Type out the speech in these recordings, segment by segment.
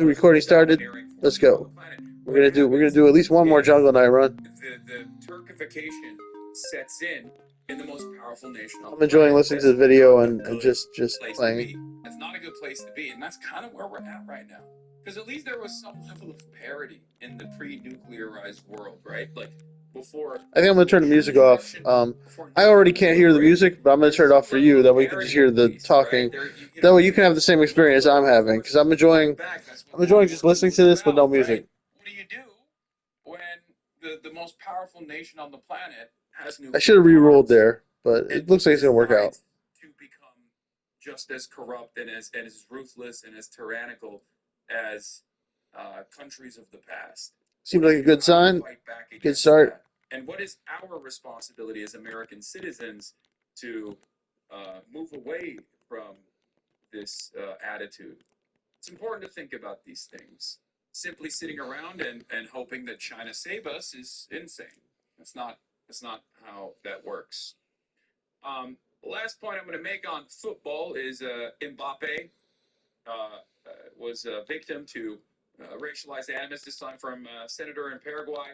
The recording started. Let's go. We're gonna do at least one more Jungle Night run. The Turkification sets in the most powerful nation on I'm the enjoying planet. listening to That's the video not a and good just place to playing. be. That's not a good place to be, and that's kind of where we're at right now. Because at least there was some level of parity in the pre-nuclearized world, right? Like before. I think I'm gonna turn the music off. Before I already nuclear can't hear the proliferation, music, but I'm gonna turn it off for you. That way you can just hear the talking. That way you can have the same experience I'm having. Because I'm enjoying just listening to this with no music. What do you do when the most powerful nation on the planet has I should have nuclear re-rolled arms there, but and it looks like it's gonna work out. decides to become just as corrupt and as ruthless and as tyrannical as countries of the past? Seems like a good sign. Fight back Good against start. that? And what is our responsibility as American citizens to move away from this attitude? It's important to think about these things. Simply sitting around and hoping that China save us is insane. That's not how that works. The last point I'm going to make on football is Mbappe was a victim to racialized animus, this time from a senator in Paraguay.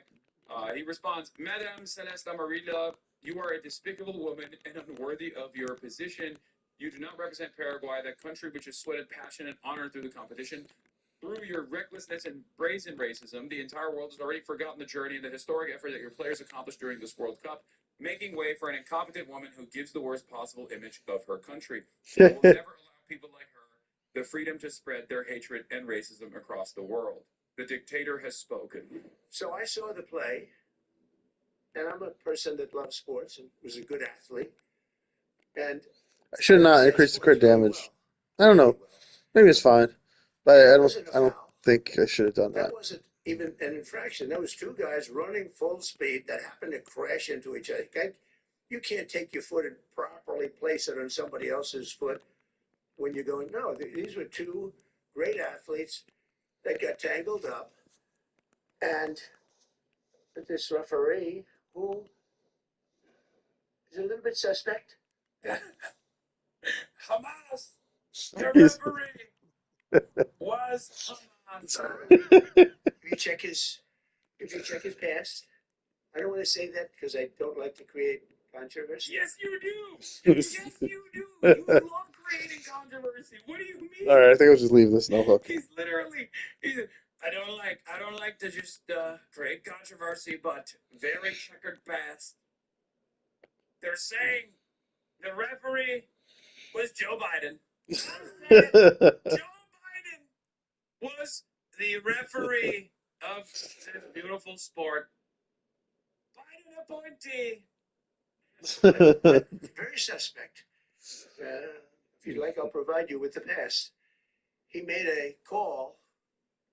He responds, Madame Celeste Amarilla, you are a despicable woman and unworthy of your position. You do not represent Paraguay, that country which has sweated passion and honor through the competition. Through your recklessness and brazen racism, the entire world has already forgotten the journey and the historic effort that your players accomplished during this World Cup, making way for an incompetent woman who gives the worst possible image of her country. We will never allow people like her the freedom to spread their hatred and racism across the world. The dictator has spoken. So I saw the play, and I'm a person that loves sports and was a good athlete. And I should not increase the crit damage. I don't know. Maybe it's fine, but I don't think I should have done that. That wasn't even an infraction. There was two guys running full speed that happened to crash into each other. You can't take your foot and properly place it on somebody else's foot when you're going, no, these were two great athletes that got tangled up. And this referee, who is a little bit suspect. Hamas! The referee was Hamas. If you check his past, I don't want to say that because I don't like to create controversy. Yes, you do. Yes, you do. You love creating controversy. What do you mean? All right, I think I'll just leave this no hook. He's I don't like to just create controversy, but very checkered past. They're saying the referee was Joe Biden. Joe Biden was the referee of this beautiful sport. Biden appointee. Very suspect. If you'd like, I'll provide you with the past. He made a call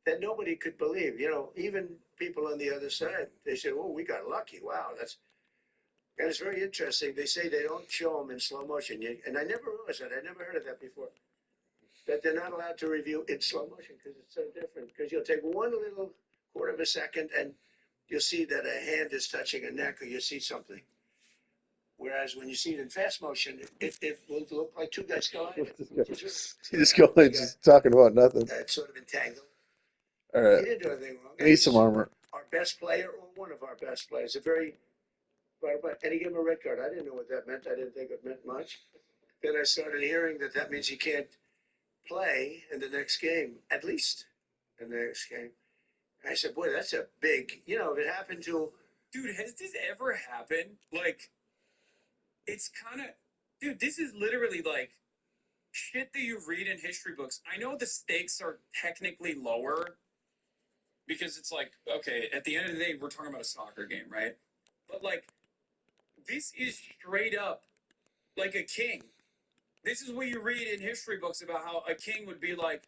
that nobody could believe. You know, even people on the other side, they said, "Oh, we got lucky. Wow, and it's very interesting. They say they don't show them in slow motion, and I never realized that. I never heard of that before. That they're not allowed to review in slow motion because it's so different. Because you'll take one little quarter of a second and you'll see that a hand is touching a neck, or you see something. Whereas when you see it in fast motion, it will look like two guys colliding. Just going, just talking about nothing. That's sort of entangled. All He right, didn't do anything wrong. I need some armor. Our best player, or one of our best players, and he gave him a red card. I didn't know what that meant. I didn't think it meant much. Then I started hearing that means he can't play in the next game, at least in the next game. And I said, boy, that's a big, if it happened to. Dude, has this ever happened? Like, it's kind of, dude, this is literally like shit that you read in history books. I know the stakes are technically lower because it's like, okay, at the end of the day, we're talking about a soccer game, right? But like, this is straight up like a king. This is what you read in history books about how a king would be like,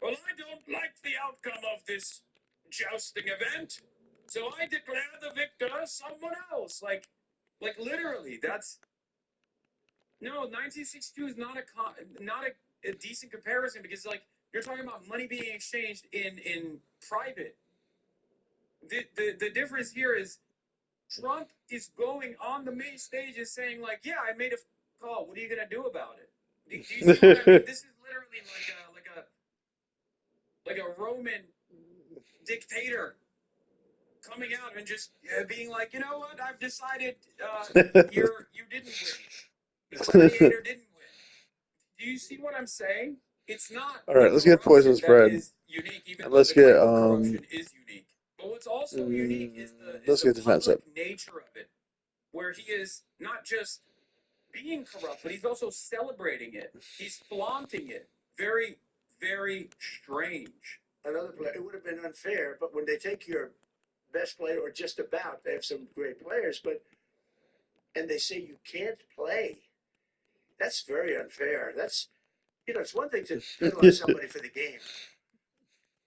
well, I don't like the outcome of this jousting event, so I declare the victor someone else. Like literally, that's no 1962 is not a decent comparison because like you're talking about money being exchanged in private. The difference here is Trump is going on the main stage and saying like, yeah, I made a call. What are you gonna do about it? Do you see what I mean? This is literally like a Roman dictator coming out and just being like, you know what? I've decided you didn't win. The gladiator didn't win. Do you see what I'm saying? It's not. All right, the let's get corruption Poison's that Bread. is unique, even And though let's the get, type of corruption is unique. But what's also unique is let's the get defensive. public nature of it, where he is not just being corrupt, but he's also celebrating it. He's flaunting it. Very, very strange. Another player, it would have been unfair, but when they take your best player, or just about, they have some great players, but and they say you can't play, that's very unfair. That's, it's one thing to penalize somebody for the game,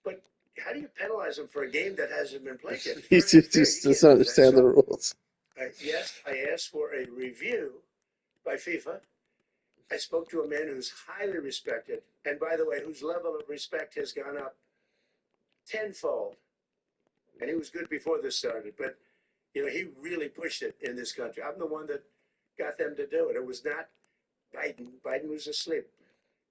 but how do you penalize them for a game that hasn't been played yet? He It's very unfair. just You doesn't can't do that. understand the So, rules. yes, I asked for a review by FIFA. I spoke to a man who's highly respected, and by the way, whose level of respect has gone up tenfold. And he was good before this started, but he really pushed it in this country. I'm the one that got them to do it. It was not Biden. Biden was asleep.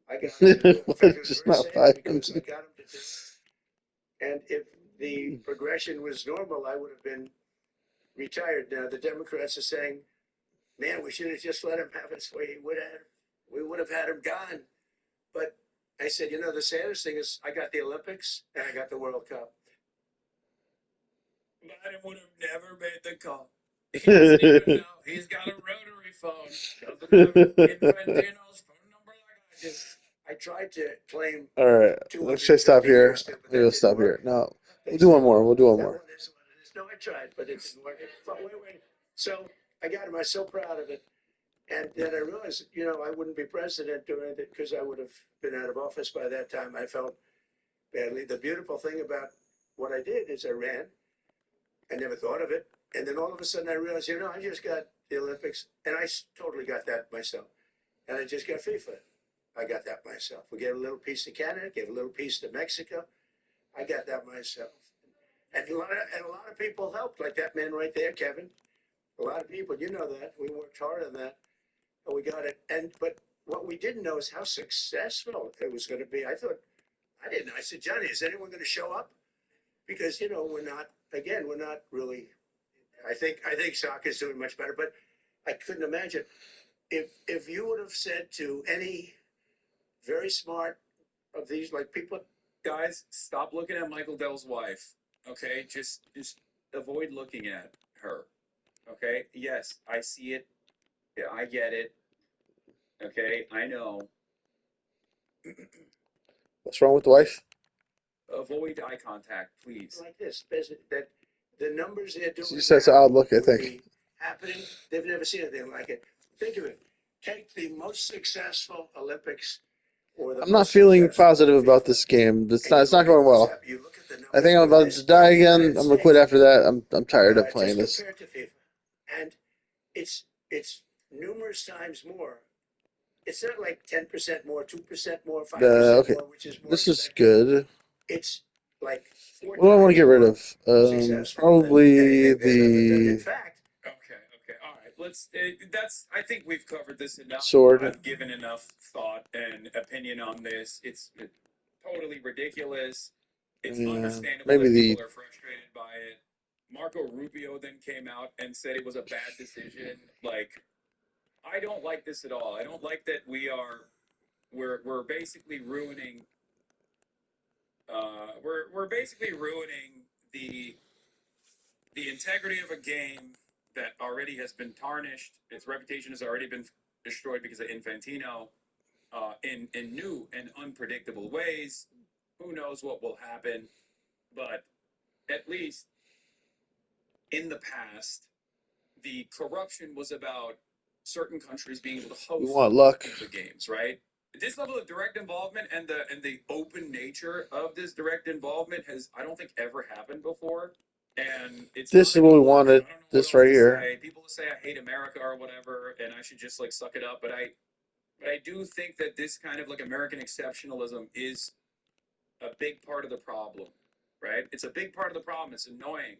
I got him to do it. In fact, it was Just very not sad Biden. because I got him to do it. And if the progression was normal, I would have been retired. Now the Democrats are saying, "Man, we should have just let him have his way. We would have had him gone." But I said, the saddest thing is I got the Olympics and I got the World Cup. Biden would have never made the call. He doesn't even know. He's got a rotary phone. Doesn't have Infantino's phone number like I do. I tried to claim. All right, let's just stop here. Maybe we'll stop here. No, we'll do one more. We'll do one That more. one is what it is. No, I tried, but it didn't work. But wait. So I got him. I was so proud of it. And then I realized, I wouldn't be president doing it because I would have been out of office by that time. I felt badly. The beautiful thing about what I did is I ran. I never thought of it. And then all of a sudden I realized, I just got the Olympics, and I totally got that myself. And I just got FIFA. I got that myself. We gave a little piece to Canada, gave a little piece to Mexico. I got that myself. And a lot of people helped, like that man right there, Kevin. A lot of people, that. We worked hard on that, and we got it. But what we didn't know is how successful it was going to be. I didn't know. I said, Johnny, is anyone going to show up? Because, we're not really. I think soccer's doing much better, but I couldn't imagine if you would have said to any very smart of these, like people. Guys, stop looking at Michael Dell's wife. Okay, just avoid looking at her. Okay, yes, I see it. Yeah, I get it. Okay, I know. What's wrong with the wife? Avoid eye contact, please. Like this, that the numbers they're doing. She just has an odd look, I would think. be happening. They've never seen anything like it. Think of it. Take the most successful Olympics. I'm not feeling positive about this game. It's not going well. I think I'm about to die again. I'm gonna quit after that. I'm tired of playing this. Compared to FIFA, and it's numerous times more. It's not like 10% more, 2% more, 5% Okay, more, which is more. this is expensive. good. It's like 4 What do I want to get rid of? successful Probably than anything they've ever done. In the fact, Okay, all right. Let's. That's. I think we've covered this enough. sword. I've given enough thought and opinion on this. It's totally ridiculous. It's Yeah, understandable maybe that the people are frustrated by it. Marco Rubio then came out and said it was a bad decision. Like, I don't like this at all. I don't like that we're basically ruining. We're basically ruining the integrity of a game that already has been tarnished. Its reputation has already been destroyed because of Infantino in new and unpredictable ways. Who knows what will happen? But at least in the past, the corruption was about certain countries being able to we host want luck. the games, right? This level of direct involvement and the open nature of this direct involvement has, I don't think, ever happened before. And it's This not is what we about luck. wanted. I don't know what This else right to here. say. People say I hate America or whatever, and I should just like suck it up. But I do think that this kind of like American exceptionalism is a big part of the problem, right? It's a big part of the problem. It's annoying.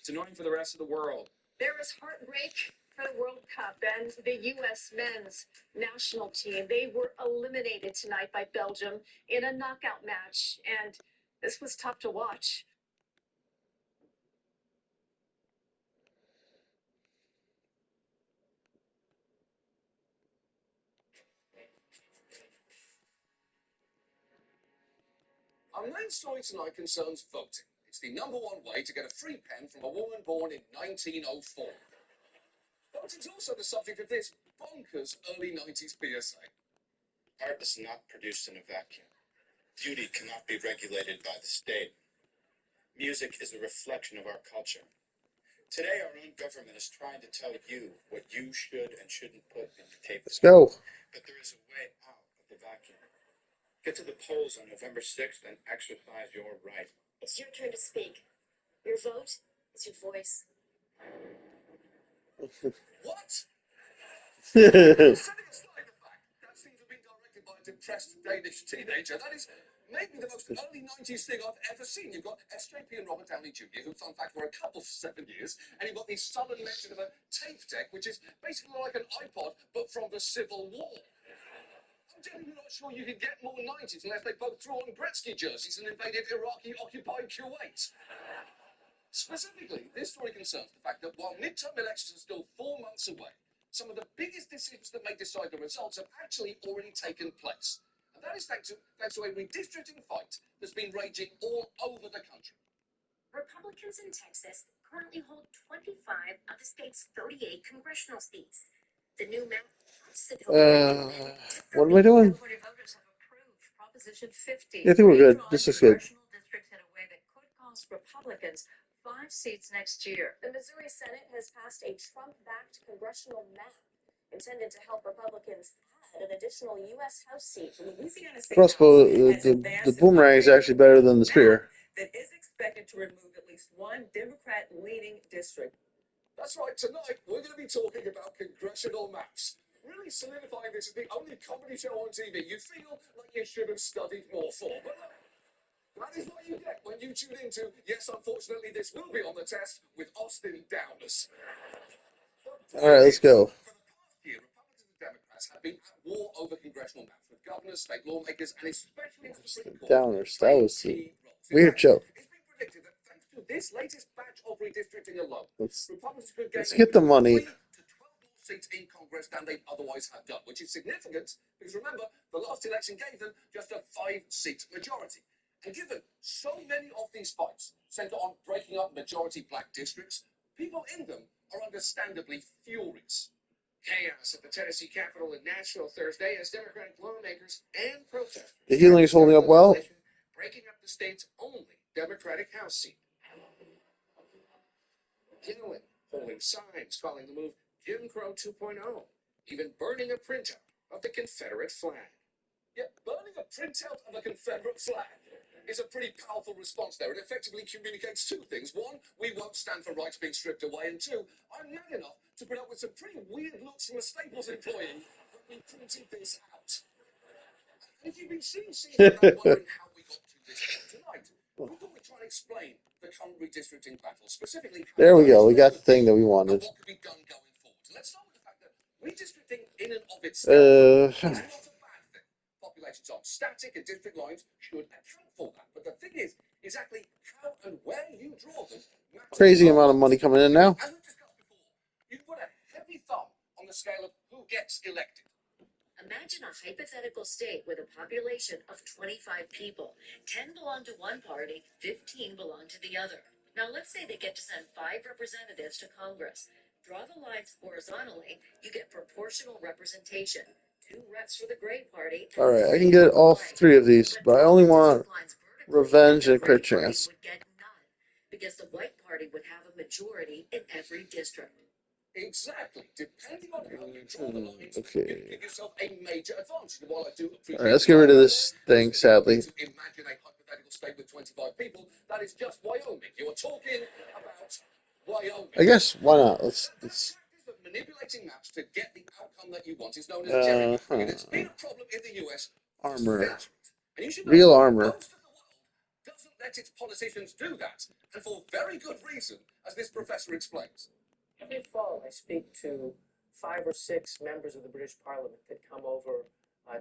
It's annoying for the rest of the world. There is heartbreak for the World Cup and the U.S. men's national team. They were eliminated tonight by Belgium in a knockout match. And This was tough to watch. Our main story tonight concerns voting. It's the number one way to get a free pen from a woman born in 1904. Voting's also the subject of this bonkers early 90s PSA. Art is not produced in a vacuum. Beauty cannot be regulated by the state. Music is a reflection of our culture. Today, our own government is trying to tell you what you should and shouldn't put in your tape. Let's go. But there is a way out of the vacuum. Get to the polls on November 6th and exercise your right. It's your turn to speak. Your vote is your voice. What? Setting aside the fact that seems to have been directed by a depressed Danish teenager, that is maybe the most early 90s thing I've ever seen. You've got SJP and Robert Downey Jr., who, fun fact, were a couple for 7 years, and you've got the sudden mention of a tape deck, which is basically like an iPod, but from the Civil War. I'm genuinely not sure you could get more 90s unless they both threw on Gretzky jerseys and invaded Iraqi-occupied Kuwait. Specifically, this story concerns the fact that while midterm elections are still 4 months away, some of the biggest decisions that may decide the results have actually already taken place. And that is thanks to a redistricting fight that's been raging all over the country. Republicans in Texas currently hold 25 of the state's 38 congressional seats. The new map What am I doing? California voters have approved Proposition 50. Yeah, I think we're good. Redrawing This looks good. congressional districts in a way that could cost Republicans 5 seats next year. The Missouri Senate has passed a Trump-backed congressional map intended to help Republicans add an additional U.S. House seat. Louisiana State Crossbow, House has the advanced boomerang is actually better than the spear. that is expected to remove at least one Democrat-leaning district. That's right, tonight we're going to be talking about congressional maps. Really solidifying this as the only comedy show on TV you feel like you should have studied more for. But look, that is what you get when you tune into, yes, unfortunately, this will be on the test with Austin Downers. All right, let's go. For the past year, Republicans and Democrats have been at war over congressional maps with governors, state lawmakers, and especially the Supreme Court. Downers. That was a key roles. In weird fact, joke. it's been predicted that thanks to this latest batch of redistricting alone, Let's Republicans could gain get the money. 3 to 12 more seats in Congress than they otherwise have done, which is significant because remember, the last election gave them just a 5-seat majority. And given so many of these fights centre on breaking up majority black districts, people in them are understandably furious. Chaos at the Tennessee Capitol in Nashville Thursday as Democratic lawmakers and protesters. The healing is holding up well. Breaking up the state's only Democratic House seat. Yelling, holding signs, calling the move Jim Crow 2.0, even burning a printout of the Confederate flag. Yeah, burning a printout of a Confederate flag is a pretty powerful response there. It effectively communicates 2 things. 1, we won't stand for rights being stripped away. And 2, I'm mad enough to put up with some pretty weird looks from a Staples employee when we printed this out. And if you've been seeing scenes without wondering how we got to this point tonight, we thought we'd try and explain the current redistricting battle, specifically how There we go. We got the would thing that we and wanted. what could be done going forward. So let's start with the fact that redistricting in and of itself is not a bad thing. Populations aren't static and district lines should account for that. But the thing is exactly how and where you draw them matters. Crazy amount of money coming in now. As we've discussed before, you put a heavy thumb on the scale of who gets elected. Imagine a hypothetical state with a population of 25 people. 10 belong to one party, 15 belong to the other. Now let's say they get to send 5 representatives to Congress. Draw the lines horizontally, you get proportional representation. 2 reps for the Gray Party. All right, I can get all 3 of these, but I only want Revenge and Crit Chance. Would get none, because the White Party would have a majority in every district. Exactly. Depending on how you draw the lines, Okay. you give yourself a major advantage. And while I do appreciate All right, let's get rid of this thing, sadly. to imagine a hypothetical state with 25 people, that is just Wyoming. You're talking about Wyoming. I guess why not? Let's The practice of manipulating maps to get the outcome that you want is known as Uh-huh. gerrymandering. And it's been a problem in the US for armor. centuries. And you should know Real that armor. most of the world doesn't let its politicians do that, and for very good reason, as this professor explains. Every fall, I speak to 5 or 6 members of the British Parliament that come over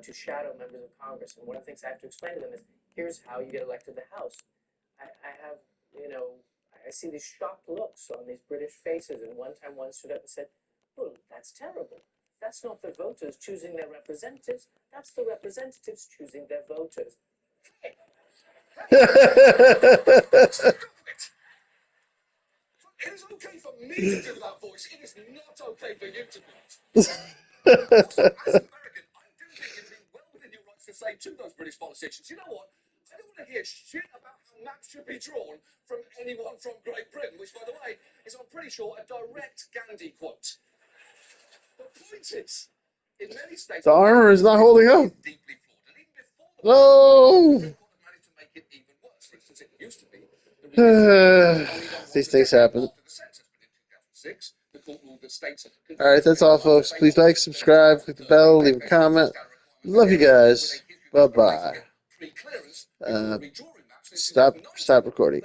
to shadow members of Congress. And one of the things I have to explain to them is, here's how you get elected to the House. I see these shocked looks on these British faces, and one time one stood up and said, "Well, that's terrible. That's not the voters choosing their representatives. That's the representatives choosing their voters." It is okay for me to do that voice. It is not okay for you to do it. Also, as an American, I do think it'd be well within your rights to say to those British politicians, you know what? I don't want to hear shit about how maps should be drawn from anyone from Great Britain, which, by the way, is, I'm pretty sure, a direct Gandhi quote. The point is, in many states, The armor is not holding up. deeply flawed, and even before the No. Supreme Court have managed to make it even worse. For instance, it used to be These things happen. after the census, but in 2006, the court ruled that states could All right, that's all, folks. Please like, subscribe, click the bell, leave a comment. Love you guys. Bye-bye. Stop recording.